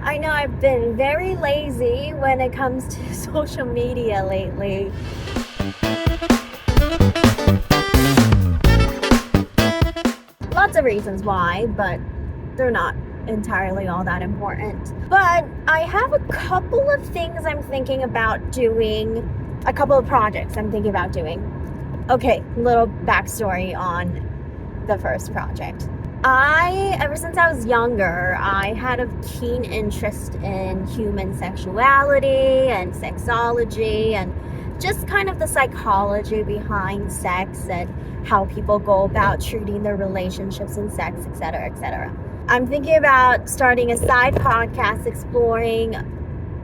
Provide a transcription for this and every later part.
I know I've been very lazy when it comes to social media lately. Lots of reasons why, but they're not entirely all that important. But I have a couple of things I'm thinking about doing, a couple of projects I'm thinking about doing. Okay, little backstory on the first project. Ever since I was younger, I had a keen interest in human sexuality and sexology and just kind of the psychology behind sex and how people go about treating their relationships and sex, etc., etc. I'm thinking about starting a side podcast exploring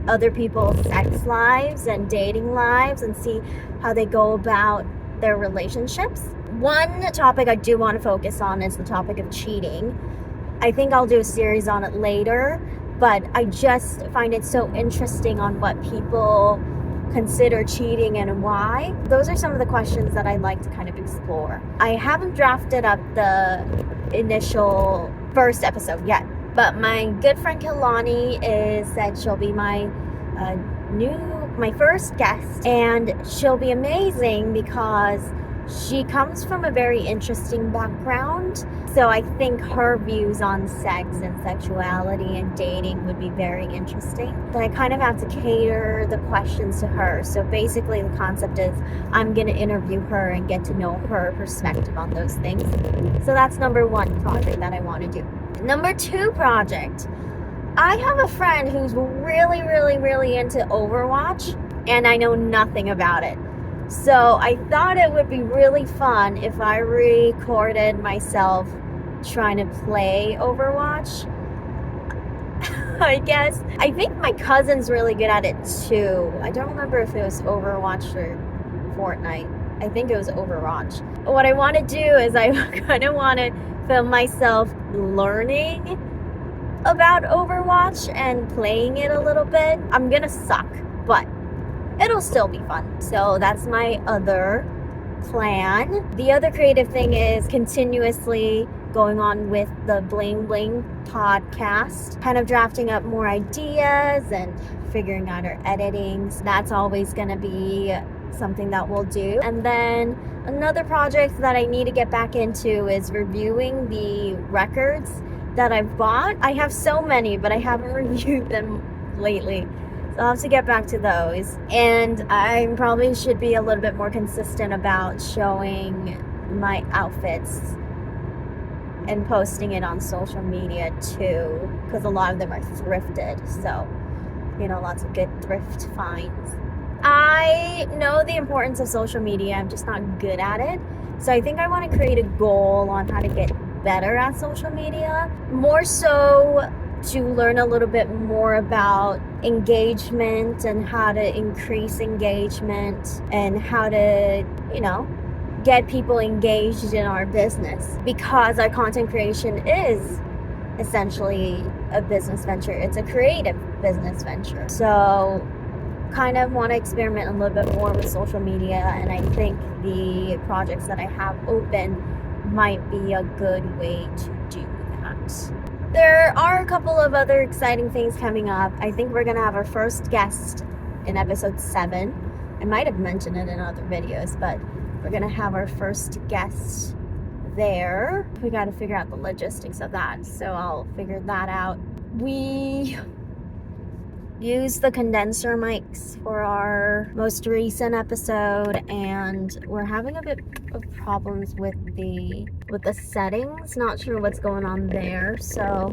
other people's sex lives and dating lives and see how they go about their relationships. One topic I do want to focus on is the topic of cheating. I think I'll do a series on it later, but I just find it so interesting on what people consider cheating and why. Those are some of the questions that I'd like to kind of explore. I haven't drafted up the initial first episode yet, but my good friend Kilani said she'll be my first guest, and she'll be amazing because she comes from a very interesting background. So I think her views on sex and sexuality and dating would be very interesting. But I kind of have to cater the questions to her. So basically the concept is I'm going to interview her and get to know her perspective on those things. So that's number one project that I want to do. Number two project. I have a friend who's really, really, really into Overwatch, and I know nothing about it. So I thought it would be really fun if I recorded myself trying to play Overwatch. I guess. I think my cousin's really good at it too. I don't remember if it was Overwatch or Fortnite. I think it was Overwatch. What I want to do is I kind of want to film myself learning about Overwatch and playing it a little bit. I'm gonna suck, but it'll still be fun. So that's my other plan. The other creative thing is continuously going on with the Bling Bling podcast, kind of drafting up more ideas and figuring out our editing. So that's always going to be something that we'll do. And then another project that I need to get back into is reviewing the records that I've bought. I have so many, but I haven't reviewed them lately. So I'll have to get back to those. And I probably should be a little bit more consistent about showing my outfits and posting it on social media too, because a lot of them are thrifted. So, lots of good thrift finds. I know the importance of social media. I'm just not good at it. So I think I want to create a goal on how to get better at social media. More so to learn a little bit more about engagement and how to increase engagement and how to, get people engaged in our business, because our content creation is essentially a business venture. It's a creative business venture. So kind of want to experiment a little bit more with social media, and I think the projects that I have open might be a good way to do that. There are a couple of other exciting things coming up. I think we're going to have our first guest in episode 7. I might have mentioned it in other videos, but we're going to have our first guest there. We got to figure out the logistics of that, so I'll figure that out. We use the condenser mics for our most recent episode, and we're having a bit of problems with the settings. Not sure what's going on there, so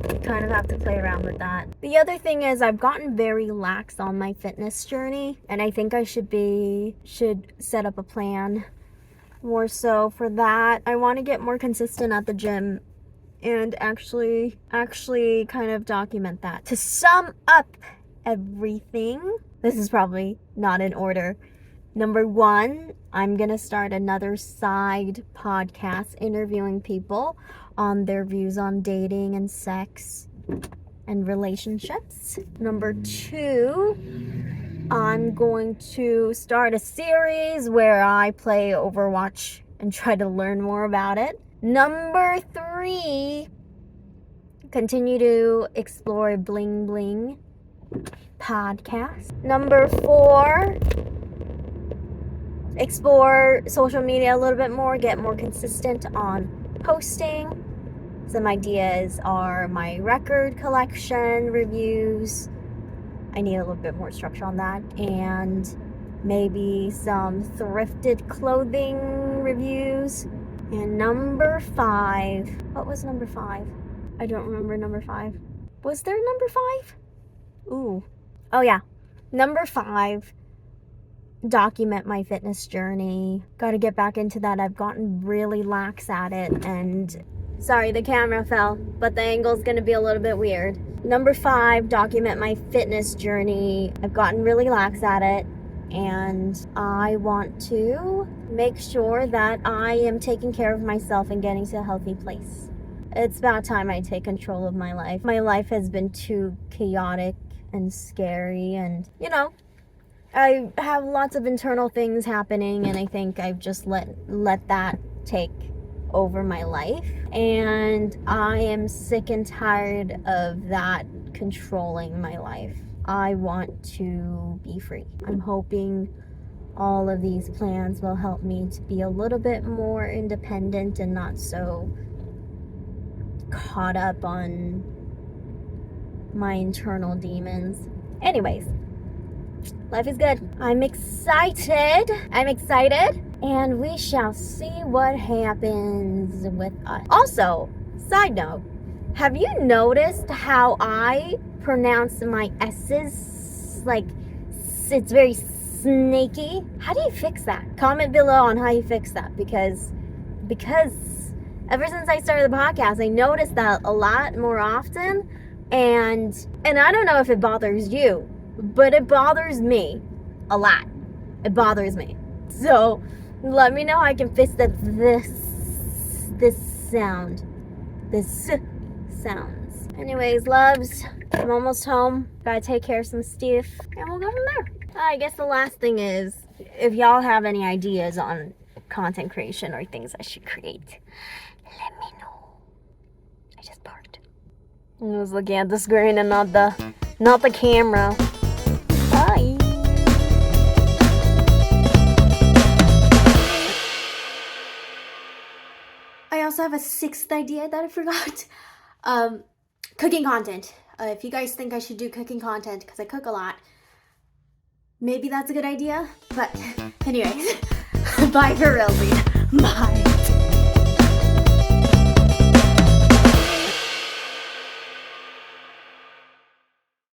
we kind of have to play around with that. The other thing is I've gotten very lax on my fitness journey, and I think I should set up a plan more so for that. I want to get more consistent at the gym and actually kind of document that. To sum up everything, this is probably not in order. Number 1, I'm gonna start another side podcast interviewing people on their views on dating and sex and relationships. Number 2, I'm going to start a series where I play Overwatch and try to learn more about it. Number 3, continue to explore Bling Bling podcast. Number 4, explore social media a little bit more, get more consistent on posting. Some ideas are my record collection reviews. I need a little bit more structure on that. And maybe some thrifted clothing reviews. And number 5. What was number 5? I don't remember number 5. Was there number 5? Ooh. Oh yeah. Number 5. Document my fitness journey. Gotta get back into that. I've gotten really lax at it, and sorry, the camera fell, but the angle's gonna be a little bit weird. Number 5, document my fitness journey. I've gotten really lax at it, and I want to make sure that I am taking care of myself and getting to a healthy place. It's about time I take control of my life. My life has been too chaotic and scary, and I have lots of internal things happening, and I think I've just let that take over my life. And I am sick and tired of that controlling my life. I want to be free. I'm hoping all of these plans will help me to be a little bit more independent and not so caught up on my internal demons. Anyways, life is good. I'm excited, and we shall see what happens with us. Also, side note, have you noticed how I pronounce my S's? Like, it's very snaky. How do you fix that? Comment below on how you fix that, because ever since I started the podcast, I noticed that a lot more often, and I don't know if it bothers you, but it bothers me a lot. It bothers me. So let me know how I can fix this sounds. Anyways, loves, I'm almost home. Gotta take care of some stuff, and we'll go from there. I guess the last thing is, if y'all have any ideas on content creation or things I should create, let me know. I just barked. I was looking at the screen and not the camera. Bye. I also have a 6th idea that I forgot. Cooking content. If you guys think I should do cooking content, because I cook a lot, maybe that's a good idea. But anyways, bye for realsy. Bye.